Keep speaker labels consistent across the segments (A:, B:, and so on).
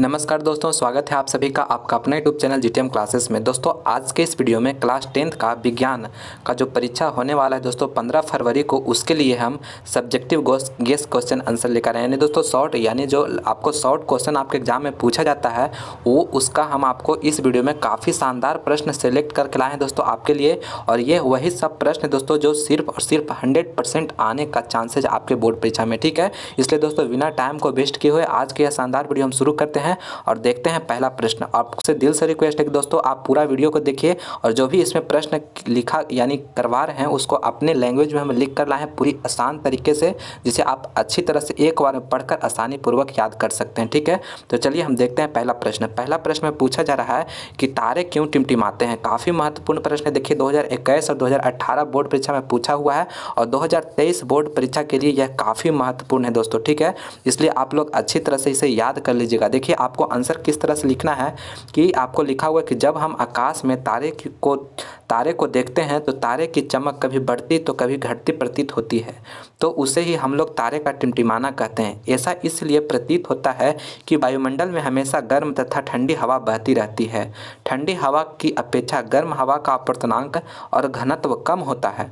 A: नमस्कार दोस्तों, स्वागत है आप सभी का आपका अपना यूट्यूब चैनल जीटीएम क्लासेस में। दोस्तों आज के इस वीडियो में क्लास 10th का विज्ञान का जो परीक्षा होने वाला है दोस्तों 15 फरवरी को, उसके लिए हम सब्जेक्टिव गेस क्वेश्चन आंसर लेकर आए हैं। दोस्तों शॉर्ट यानी जो आपको शॉर्ट क्वेश्चन आपके एग्जाम में पूछा जाता है वो उसका हम आपको इस वीडियो में काफ़ी शानदार प्रश्न सेलेक्ट करके लाए हैं दोस्तों आपके लिए। और ये वही सब प्रश्न दोस्तों जो सिर्फ और सिर्फ 100% आने का चांसेज आपके बोर्ड परीक्षा में, ठीक है। इसलिए दोस्तों बिना टाइम को वेस्ट किए हुए आज के यह शानदार वीडियो हम शुरू करते हैं और देखते हैं पहला प्रश्न। आपसे दिल से रिक्वेस्ट है कि दोस्तों आप पूरा वीडियो को देखिए और जो भी इसमें प्रश्न लिखा यानी करवा रहे हैं उसको अपने लैंग्वेज में हम लिख कर लाए हैं पूरी आसान तरीके से, जिसे आप अच्छी तरह से एक बार में पढ़कर आसानी पूर्वक याद कर सकते हैं, ठीक है। तो चलिए हम देखते हैं पहला प्रश्न। पहला प्रश्न में पूछा जा रहा है कि तारे क्यों टिमटिमाते हैं। काफ़ी महत्वपूर्ण प्रश्न है। देखिए 2021 और 2018 बोर्ड परीक्षा में पूछा हुआ है और 2023 बोर्ड परीक्षा के लिए यह काफ़ी महत्वपूर्ण है दोस्तों, ठीक है। इसलिए आप लोग अच्छी तरह से इसे याद कर लीजिएगा। देखिए आपको आंसर किस तरह से लिखना है कि आपको लिखा हुआ है कि जब हम आकाश में तारे को देखते हैं तो तारे की चमक कभी बढ़ती तो कभी घटती प्रतीत होती है, तो उसे ही हम लोग तारे का टिमटिमाना कहते हैं। ऐसा इसलिए प्रतीत होता है कि वायुमंडल में हमेशा गर्म तथा ठंडी हवा बहती रहती है। ठंडी हवा की अपेक्षा गर्म हवा का अपवर्तनांक और घनत्व कम होता है,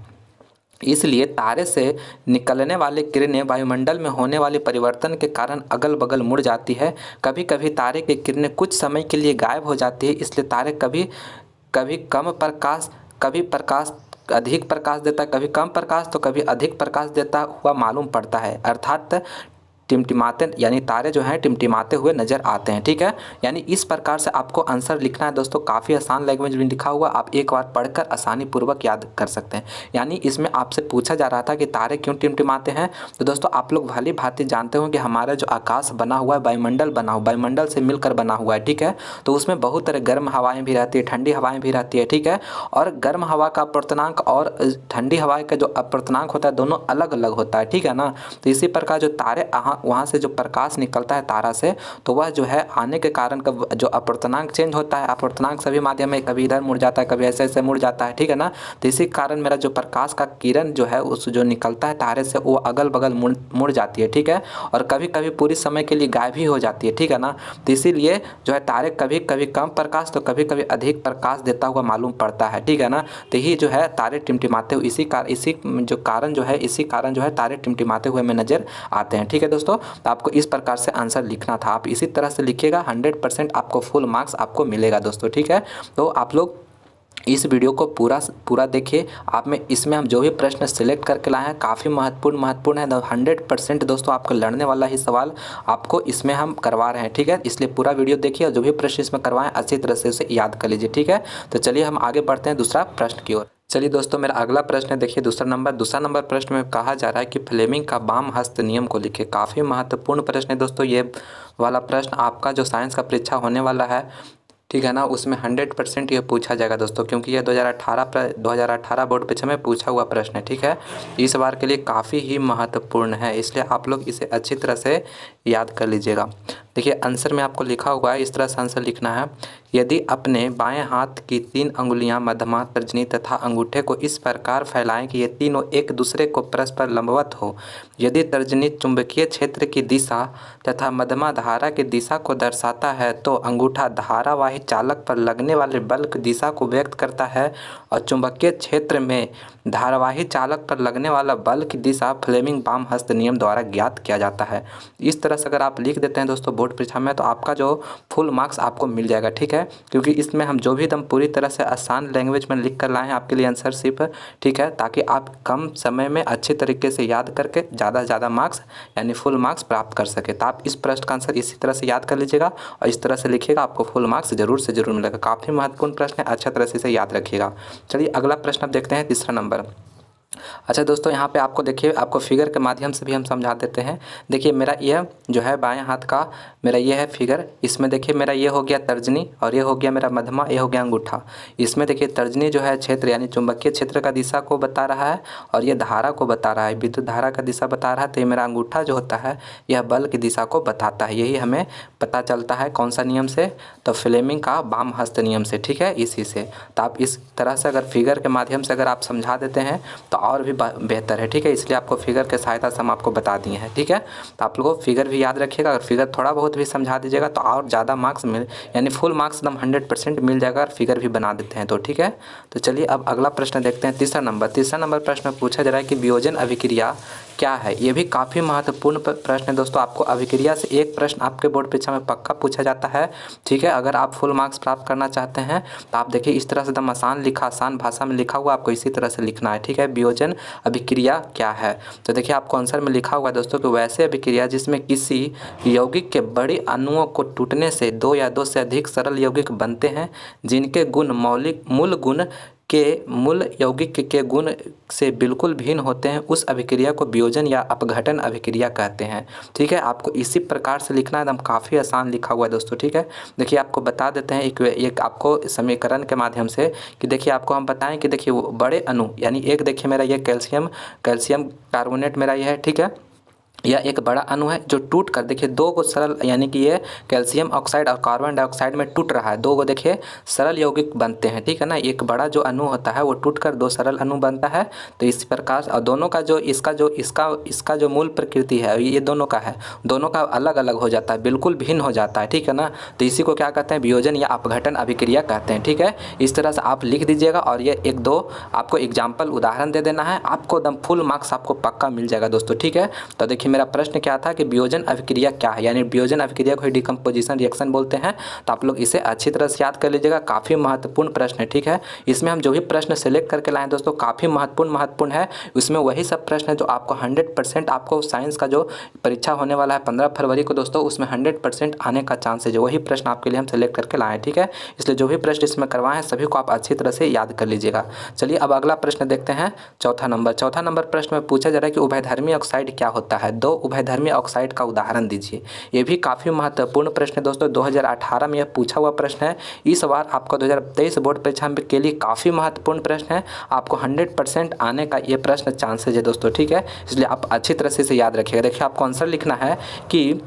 A: इसलिए तारे से निकलने वाली किरणें वायुमंडल में होने वाले परिवर्तन के कारण अगल बगल मुड़ जाती है। कभी कभी तारे की किरणें कुछ समय के लिए गायब हो जाती है, इसलिए तारे कभी अधिक प्रकाश देता है, कभी कम प्रकाश तो कभी अधिक प्रकाश देता हुआ मालूम पड़ता है। अर्थात टिमटिमाते यानी तारे जो हैं टिमटिमाते हुए नज़र आते हैं, ठीक है। यानी इस प्रकार से आपको आंसर लिखना है दोस्तों। काफ़ी आसान लैंग्वेज में लिखा हुआ, आप एक बार पढ़कर आसानी पूर्वक याद कर सकते हैं। यानी इसमें आपसे पूछा जा रहा था कि तारे क्यों टिमटिमाते हैं। तो दोस्तों आप लोग भली भांति जानते हो कि हमारा जो आकाश बना हुआ है वायुमंडल से मिलकर बना हुआ है, ठीक है। तो उसमें बहुत तरह गर्म हवाएँ भी रहती है, ठंडी हवाएँ भी रहती है, ठीक है। और गर्म हवा का अपवर्तनांक और ठंडी हवा का जो अपवर्तनांक होता है दोनों अलग अलग होता है, ठीक है ना। तो इसी प्रकार जो तारे वहाँ से जो प्रकाश निकलता है तारा से, तो वह जो है आने के कारण का जो अपवर्तनांक चेंज होता है, अपवर्तनांक सभी माध्यम में कभी इधर मुड़ जाता है कभी ऐसे ऐसे मुड़ जाता है, ठीक है ना। तो इसी कारण मेरा जो प्रकाश का किरण जो है उस जो निकलता है तारे से वो अगल बगल मुड़ जाती है, ठीक है। और कभी कभी पूरी समय के लिए गायब भी हो जाती है, ठीक है ना। तो इसीलिए जो है तारे कभी कभी कम प्रकाश तो कभी कभी अधिक प्रकाश देता हुआ मालूम पड़ता है, ठीक है ना। तो यही जो है तारे टिमटिमाते हुए इसी कारण जो है तारे टिमटिमाते हुए हमें नजर आते हैं, ठीक है दोस्तों। तो आपको इस प्रकार से आंसर लिखना था, आप इसी तरह से लिखिएगा, 100% आपको फुल मार्क्स आपको मिलेगा दोस्तों, ठीक है। तो आप लोग इस वीडियो को पूरा देखिए। इसमें हम जो भी प्रश्न सिलेक्ट करके लाए हैं काफ़ी महत्वपूर्ण है। 100% दोस्तों आपको लड़ने वाला ही सवाल आपको इसमें हम करवा रहे हैं, ठीक है। इसलिए पूरा वीडियो देखिए और जो भी प्रश्न इसमें करवाएं अच्छी तरह से उसे याद कर लीजिए, ठीक है। तो चलिए हम आगे बढ़ते हैं दूसरा प्रश्न की ओर। चलिए दोस्तों मेरा अगला प्रश्न है, देखिए दूसरा नंबर प्रश्न में कहा जा रहा है कि फ्लेमिंग का वाम हस्त नियम को लिखे। काफ़ी महत्वपूर्ण प्रश्न है दोस्तों ये वाला प्रश्न। आपका जो साइंस का परीक्षा होने वाला है, ठीक है ना, उसमें 100% ये पूछा जाएगा दोस्तों, क्योंकि ये 2018 बोर्ड परीक्षा में पूछा हुआ प्रश्न है, ठीक है। इस बार के लिए काफ़ी ही महत्वपूर्ण है, इसलिए आप लोग इसे अच्छी तरह से याद कर लीजिएगा। देखिए आंसर में आपको लिखा हुआ है, इस तरह से आंसर लिखना है। यदि अपने बाएं हाथ की 3 अंगुलियां मध्यमा, तर्जनी तथा अंगूठे को इस प्रकार फैलाएं कि ये तीनों एक दूसरे को परस्पर लंबवत हो। यदि तर्जनी चुंबकीय क्षेत्र की दिशा तथा मध्यमा धारा की दिशा को दर्शाता है तो अंगूठा धारावाही चालक पर लगने वाले बल की दिशा को व्यक्त करता है और चुंबकीय क्षेत्र में धारावाही चालक पर लगने वाला बल की दिशा फ्लेमिंग वाम हस्त नियम द्वारा ज्ञात किया जाता है। इस तरह से अगर आप लिख देते हैं दोस्तों बोर्ड परीक्षा में तो आपका जो फुल मार्क्स आपको मिल जाएगा, ठीक है। क्योंकि इसमें हम जो भी एकदम पूरी तरह से आसान लैंग्वेज में लिख कर लाए हैं आपके लिए आंसर सिर्फ, ठीक है, ताकि आप कम समय में अच्छे तरीके से याद करके ज़्यादा से ज़्यादा मार्क्स यानी फुल मार्क्स प्राप्त कर सके। तो आप इस प्रश्न का आंसर इसी तरह से याद कर लीजिएगा और इस तरह से लिखिएगा, आपको फुल मार्क्स जरूर से जरूर मिलेगा। काफ़ी महत्वपूर्ण प्रश्न है, अच्छा तरह से इसे याद रखिएगा। चलिए अगला प्रश्न आप देखते हैं, तीसरा नंबर। अच्छा दोस्तों यहाँ पे आपको देखिए, आपको फिगर के माध्यम से भी हम समझा देते हैं। देखिए मेरा यह जो है बाएं हाथ का मेरा ये है फिगर। इसमें देखिए मेरा ये हो गया तर्जनी और ये हो गया मेरा मध्यमा, ये हो गया अंगूठा। इसमें देखिए तर्जनी जो है क्षेत्र यानी चुंबकीय क्षेत्र का दिशा को बता रहा है और ये धारा को बता रहा है, विद्युत धारा का दिशा बता रहा है। तो ये मेरा अंगूठा जो होता है यह बल की दिशा को बताता है। यही हमें पता चलता है कौन सा नियम से, तो फ्लेमिंग का वाम हस्त नियम से, ठीक है, इसी से। तो आप इस तरह से अगर फिगर के माध्यम से अगर आप समझा देते हैं तो और भी बेहतर है, ठीक है, इसलिए आपको फिगर के सहायता से हम आपको बता दिए हैं, ठीक है। तो आप लोगों को फिगर भी याद रखिएगा, अगर फिगर थोड़ा बहुत भी समझा दीजिएगा तो और ज़्यादा मार्क्स मिल, यानी फुल मार्क्स एकदम 100% मिल जाएगा, और फिगर भी बना देते हैं तो, ठीक है। तो चलिए अब अगला प्रश्न देखते हैं, तीसरा नंबर प्रश्न पूछा जा रहा है कि वियोजन अभिक्रिया क्या है। ये भी काफ़ी महत्वपूर्ण प्रश्न है दोस्तों। आपको अभिक्रिया से एक प्रश्न आपके बोर्ड परीक्षा में पक्का पूछा जाता है, ठीक है। अगर आप फुल मार्क्स प्राप्त करना चाहते हैं तो आप देखिए इस तरह से एकदम आसान भाषा में लिखा हुआ, आपको इसी तरह से लिखना है, ठीक है। वियोजन अभिक्रिया क्या है, तो देखिए आपको आंसर में लिखा हुआ है दोस्तों कि वैसे अभिक्रिया जिसमें किसी यौगिक के बड़े अणुओं को टूटने से दो या दो से अधिक सरल यौगिक बनते हैं, जिनके गुण मूल गुण के मूल यौगिक के गुण से बिल्कुल भिन्न होते हैं, उस अभिक्रिया को वियोजन या अपघटन अभिक्रिया कहते हैं, ठीक है। आपको इसी प्रकार से लिखना है, एकदम काफ़ी आसान लिखा हुआ है दोस्तों, ठीक है। देखिए आपको बता देते हैं एक आपको समीकरण के माध्यम से कि देखिए आपको हम बताएं कि देखिए वो बड़े अणु, यानी एक देखिए मेरा ये कैल्शियम कार्बोनेट मेरा ये है, ठीक है। यह एक बड़ा अणु है जो टूट कर देखिए दो को सरल, यानी कि ये कैल्शियम ऑक्साइड और कार्बन डाइऑक्साइड में टूट रहा है, दो को देखिए सरल यौगिक बनते हैं, ठीक है ना। एक बड़ा जो अणु होता है वो टूट कर दो सरल अणु बनता है, तो इस प्रकार और दोनों का जो इसका जो मूल प्रकृति है ये दोनों का है, दोनों का अलग अलग हो जाता है, बिल्कुल भिन्न हो जाता है, ठीक है ना। तो इसी को क्या कहते हैं, वियोजन या अपघटन अभिक्रिया कहते हैं, ठीक है। इस तरह से आप लिख दीजिएगा और ये एक दो आपको एग्जाम्पल उदाहरण दे देना है, आपको एकदम फुल मार्क्स आपको पक्का मिल जाएगा दोस्तों, ठीक है। तो देखिए मेरा प्रश्न क्या था कि वियोजन अभिक्रिया क्या है, यानी वियोजन अभिक्रिया को डिकम्पोजिशन रिएक्शन बोलते हैं। तो आप लोग इसे अच्छी तरह से याद कर लीजिएगा, काफ़ी महत्वपूर्ण प्रश्न है, ठीक है। इसमें हम जो भी प्रश्न सेलेक्ट करके लाए दोस्तों काफ़ी महत्वपूर्ण है, उसमें वही सब प्रश्न है जो आपको 100% आपको साइंस का जो परीक्षा होने वाला है 15 फरवरी को दोस्तों, उसमें 100% आने का चांस है, जो वही प्रश्न आपके लिए हम सेलेक्ट करके लाए हैं, ठीक है। इसलिए जो भी प्रश्न इसमें करवाए हैं सभी को आप अच्छी तरह से याद कर लीजिएगा। चलिए अब अगला प्रश्न देखते हैं, चौथा नंबर प्रश्न में पूछा जा रहा है कि उभयधर्मी ऑक्साइड क्या होता है, दो उभयधर्मी ऑक्साइड का उदाहरण दीजिए। ये भी काफ़ी महत्वपूर्ण प्रश्न है दोस्तों, 2018 में यह पूछा हुआ प्रश्न है। इस बार आपका 2023 बोर्ड परीक्षा के लिए काफ़ी महत्वपूर्ण प्रश्न है, आपको 100% आने का ये प्रश्न चांसेज है दोस्तों, ठीक है। इसलिए आप अच्छी तरह से इसे याद रखिएगा। देखिए आपको आंसर लिखना है कि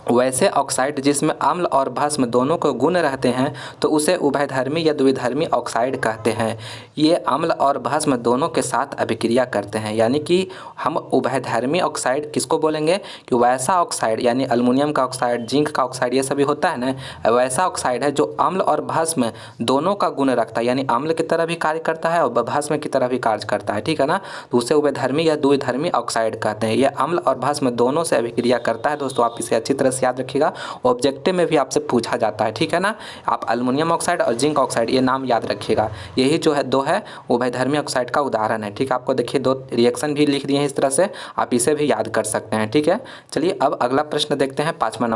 A: वैसे ऑक्साइड जिसमें अम्ल और भस्म दोनों के गुण रहते हैं तो उसे उभयधर्मी या द्विधर्मी ऑक्साइड कहते हैं। ये अम्ल और भस्म दोनों के साथ अभिक्रिया करते हैं, यानी कि हम उभयधर्मी ऑक्साइड किसको बोलेंगे कि वैसा ऑक्साइड, यानी अल्युमिनियम का ऑक्साइड, जिंक का ऑक्साइड, ये सभी होता है ना, वैसा ऑक्साइड है जो अम्ल और भस्म दोनों का गुण रखता है, यानी अम्ल की तरह भी कार्य करता है और भस्म की तरह भी कार्य करता है, ठीक है ना। तो उसे उभयधर्मी या द्विधर्मी ऑक्साइड कहते हैं। ये अम्ल और भस्म दोनों से अभिक्रिया करता है दोस्तों, आप इसे अच्छी तरह याद रखिएगा, ऑब्जेक्टिव में भी आपसे पूछा जाता है, ठीक है ना। आप अल्युमिनियम ऑक्साइड और जिंक ऑक्साइड ये नाम याद रखिएगा, यही जो है दो है उभयधर्मी ऑक्साइड का उदाहरण है, ठीक है। आपको देखिए दो रिएक्शन भी लिख दिए हैं इस तरह से, आप इसे भी याद कर सकते हैं, ठीक है। चलिए अब अगला प्रश्न देखते हैं, पाँचवा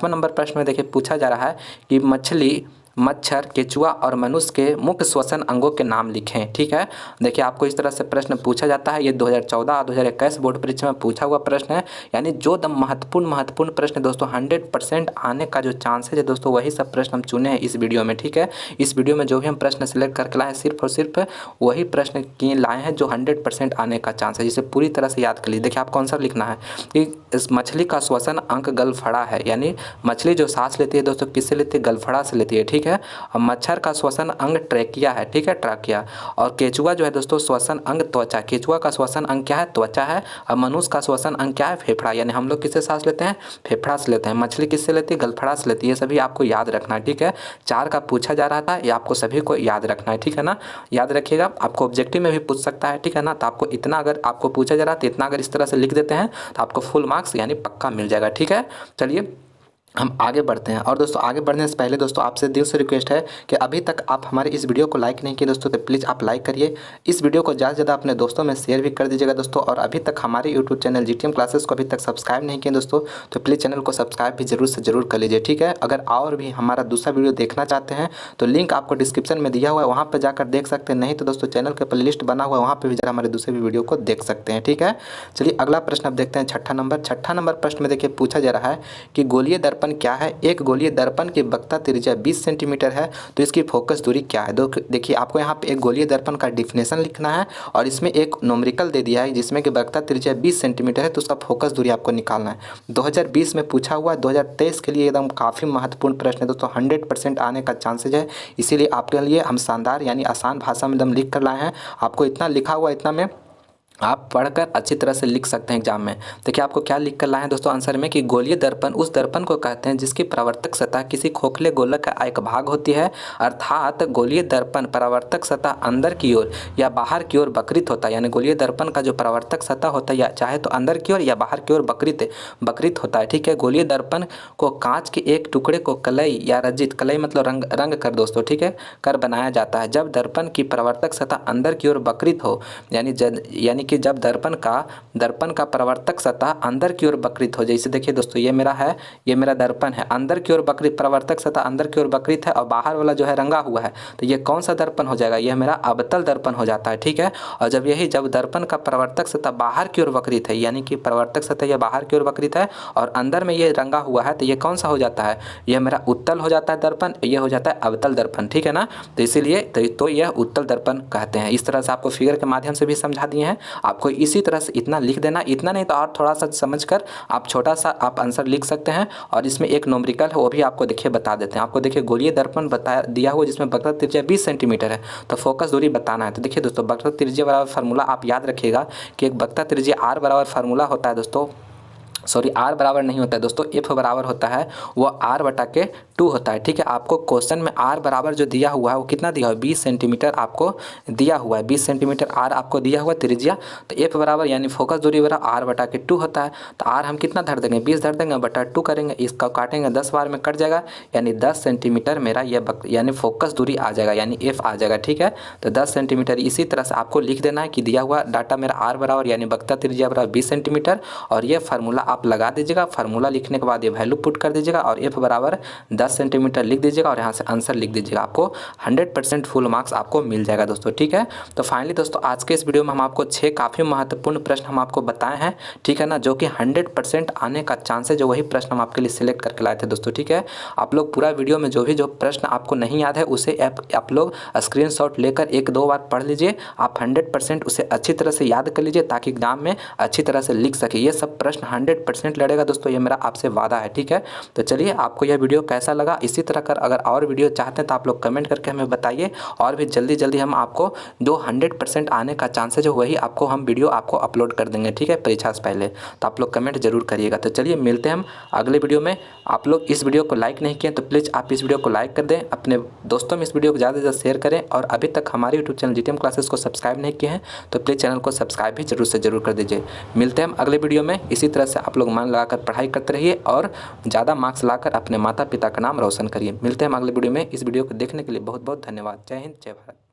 A: नंबर प्रश्न में देखिए पूछा जा रहा है कि मछली, मच्छर, केचुआ और मनुष्य के मुख्य श्वसन अंगों के नाम लिखें, ठीक है। देखिए आपको इस तरह से प्रश्न पूछा जाता है, ये 2014 और 2021 बोर्ड परीक्षा में पूछा हुआ प्रश्न है, यानी जो दम महत्वपूर्ण प्रश्न दोस्तों 100% आने का जो चांसेज है दोस्तों, वही सब प्रश्न हम चुने हैं इस वीडियो में, ठीक है। इस वीडियो में जो भी हम प्रश्न सेलेक्ट करके लाए हैं सिर्फ और सिर्फ वही प्रश्न किए लाए हैं जो 100% आने का चांस है, जिसे पूरी तरह से याद कर लीजिए। देखिए आपको आंसर लिखना है कि इस मछली का श्वसन अंग गलफड़ा है, यानी मछली जो सांस लेती है दोस्तों किससे लेती है, गलफड़ा से लेती है, ठीक है। और मच्छर का श्वसन अंग ट्रैकिया है, ठीक है, ट्रैकिया। और केचुआ जो है दोस्तों श्वसन अंग त्वचा, केचुआ का श्वसन अंग क्या है, त्वचा है। और मनुष्य का श्वसन अंग क्या है, फेफड़ा, यानी हम लोग किससे सांस लेते हैं, फेफड़ा से लेते हैं। मछली किससे लेती है, गलफड़ा से लेती है। ये सभी आपको याद रखना है, ठीक है। 4 का पूछा जा रहा था, ये आपको सभी को याद रखना है, ठीक है ना, याद रखिएगा। आपको ऑब्जेक्टिव में भी पूछ सकता है, ठीक है ना। तो आपको इतना अगर आपको पूछा जा रहा है तो इतना अगर इस तरह से लिख देते हैं तो आपको फुल मार्क्स यानी पक्का मिल जाएगा, ठीक है। चलिए हम आगे बढ़ते हैं। और दोस्तों आगे बढ़ने से पहले दोस्तों आपसे दिल से रिक्वेस्ट है कि अभी तक आप हमारे इस वीडियो को लाइक नहीं किए दोस्तों, तो प्लीज़ आप लाइक करिए। इस वीडियो को ज़्यादा से ज़्यादा अपने दोस्तों में शेयर भी कर दीजिएगा दोस्तों। और अभी तक हमारे यूट्यूब चैनल GTM क्लासेस को अभी तक सब्सक्राइब नहीं किए दोस्तों, तो प्लीज़ चैनल को सब्सक्राइब भी जरूर से जरूर कर लीजिए, ठीक है। अगर और भी हमारा दूसरा वीडियो देखना चाहते हैं तो लिंक आपको डिस्क्रिप्शन में दिया हुआ है, वहाँ पर जाकर देख सकते हैं। नहीं तो दोस्तों चैनल के प्ले लिस्ट बना हुआ है, वहाँ पर भी जाकर हमारे दूसरे भी वीडियो को देख सकते हैं, ठीक है। चलिए अगला प्रश्न अब देखते हैं, छठा नंबर प्रश्न में देखिए पूछा जा रहा है कि गोलीय दर्पण दर्पण क्या है? एक गोलीय दर्पण की वक्रता त्रिज्या 20 सेंटीमीटर है तो इसकी फोकस दूरी क्या है? देखिए आपको यहाँ पे एक गोलीय दर्पण का डिफिनेशन लिखना है और इसमें एक न्यूमेरिकल दे दिया है जिसमें कि वक्रता त्रिज्या 20 सेंटीमीटर है तो उसका फोकस दूरी आपको निकालना है। 2020 में पूछा हुआ है, 2023 के लिए एकदम काफ़ी महत्वपूर्ण प्रश्न है दोस्तों, 100% आने का चांसेज है। इसीलिए आपके लिए हम शानदार यानी आसान भाषा में एकदम लिख कर लाए हैं। आपको इतना लिखा हुआ, इतना में आप पढ़कर अच्छी तरह से लिख सकते हैं एग्जाम में। देखिए आपको क्या लिख कर लाए हैं दोस्तों आंसर में कि गोलीय दर्पण उस दर्पण को कहते हैं जिसकी परावर्तक सतह किसी खोखले गोलक का एक भाग होती है, अर्थात गोलीय दर्पण परावर्तक सतह अंदर की ओर या बाहर की ओर वक्रित होता है। यानी गोलीय दर्पण का जो परावर्तक सतह होता है या चाहे तो अंदर की ओर या बाहर की ओर वक्रित होता है। ठीक है, गोलीय दर्पण को कांच के एक टुकड़े को कलई या रजित, कलई मतलब रंग कर दोस्तों, ठीक है, कर बनाया जाता है। जब दर्पण की परावर्तक सतह अंदर की ओर वक्रित हो, यानी कि जब दर्पण का परावर्तक सतह अंदर की ओर वक्रित हो, जैसे देखिए दोस्तों ये मेरा दर्पण है, अंदर की ओर वक्रित, परावर्तक सतह अंदर की ओर वक्रित है और बाहर वाला जो है रंगा हुआ है, तो ये कौन सा दर्पण हो जाएगा? यह मेरा अवतल दर्पण हो जाता है। ठीक है, और जब दर्पण का परावर्तक सतह बाहर की ओर वक्रित है, यानी कि परावर्तक सतह यह बाहर की ओर वक्रित है और अंदर में ये रंगा हुआ है, तो ये कौन सा हो जाता है? यह मेरा उत्तल हो जाता है दर्पण, यह हो जाता है अवतल दर्पण। ठीक है ना, तो इसीलिए तो यह उत्तल दर्पण कहते हैं। इस तरह से आपको फिगर के माध्यम से भी समझा दिए हैं। आपको इसी तरह से इतना लिख देना, इतना नहीं तो और थोड़ा सा समझकर आप छोटा सा आप आंसर लिख सकते हैं। और इसमें एक न्यूमेरिकल है वो भी आपको देखिए बता देते हैं। आपको देखिए गोलीय दर्पण बताया दिया हुआ जिसमें वक्रता त्रिज्या 20 सेंटीमीटर है तो फोकस दूरी बताना है। तो देखिए दोस्तों वक्रता त्रिज्या बराबर फार्मूला आप याद रखिएगा कि एक वक्रता त्रिज्या आर बराबर फार्मूला होता है दोस्तों, सॉरी आर बराबर नहीं होता है दोस्तों, एफ बराबर होता है, वो आर बटा के 2 होता है। ठीक है, आपको क्वेश्चन में आर बराबर जो दिया हुआ है वो कितना दिया हुआ है? 20 सेंटीमीटर आपको दिया हुआ है, 20 सेंटीमीटर आर आपको दिया हुआ त्रिज्या। तो एफ बराबर यानी फोकस दूरी बराबर आर बटा के 2 होता है। तो आर हम कितना धर देंगे? 20 धर देंगे, बटा 2 करेंगे, इसका काटेंगे 10 बार में कट जाएगा, यानी 10 सेंटीमीटर मेरा ये यानी फोकस दूरी आ जाएगा, यानी एफ आ जाएगा। ठीक है, तो 10 सेंटीमीटर इसी तरह से आपको लिख देना है कि दिया हुआ डाटा मेरा आर बराबर यानी वक्रता त्रिज्या बराबर 20 सेंटीमीटर और ये फार्मूला आप लगा दीजिएगा। फार्मूला लिखने के बाद ये वैल्यू पुट कर दीजिएगा और एफ बराबर 10 सेंटीमीटर लिख दीजिएगा और यहाँ से आंसर लिख दीजिएगा। आपको 100% फुल मार्क्स आपको मिल जाएगा दोस्तों। ठीक है, तो फाइनली दोस्तों आज के इस वीडियो में हम आपको 6 काफ़ी महत्वपूर्ण प्रश्न हम आपको बताए हैं, ठीक है ना, जो कि 100% आने का चांस है। जो वही प्रश्न हम आपके लिए सिलेक्ट करके लाए थे दोस्तों। ठीक है, आप लोग पूरा वीडियो में जो प्रश्न आपको नहीं याद है उसे आप लोग स्क्रीनशॉट लेकर 1-2 बार पढ़ लीजिए। आप 100% उसे अच्छी तरह से याद कर लीजिए ताकि एग्जाम में अच्छी तरह से लिख सके। ये सब प्रश्न 100% लड़ेगा दोस्तों, ये मेरा आपसे वादा है। ठीक है, तो चलिए आपको यह वीडियो कैसा लगा, इसी तरह कर अगर और वीडियो चाहते हैं तो आप लोग कमेंट करके हमें बताइए और भी जल्दी हम आपको जो 100% आने का चांसेज है वही आपको हम वीडियो आपको अपलोड कर देंगे। ठीक है, परीक्षा से पहले, तो आप लोग कमेंट जरूर करिएगा। तो चलिए मिलते हैं हम अगले वीडियो में। आप लोग इस वीडियो को लाइक नहीं किए तो प्लीज़ आप इस वीडियो को लाइक कर दें, अपने दोस्तों में इस वीडियो को ज़्यादा से ज़्यादा शेयर करें और अभी तक हमारे यूट्यूब चैनल GTM क्लासेस को सब्सक्राइब नहीं किए हैं तो प्लीज़ चैनल को सब्सक्राइब भी जरूर से जरूर कर दीजिए। मिलते हैं हम अगले वीडियो में। इसी तरह से आप लोग मन लगाकर पढ़ाई करते रहिए और ज़्यादा मार्क्स लाकर अपने माता पिता का नाम रोशन करिए। मिलते हैं हम अगले वीडियो में। इस वीडियो को देखने के लिए बहुत बहुत धन्यवाद। जय हिंद, जय भारत।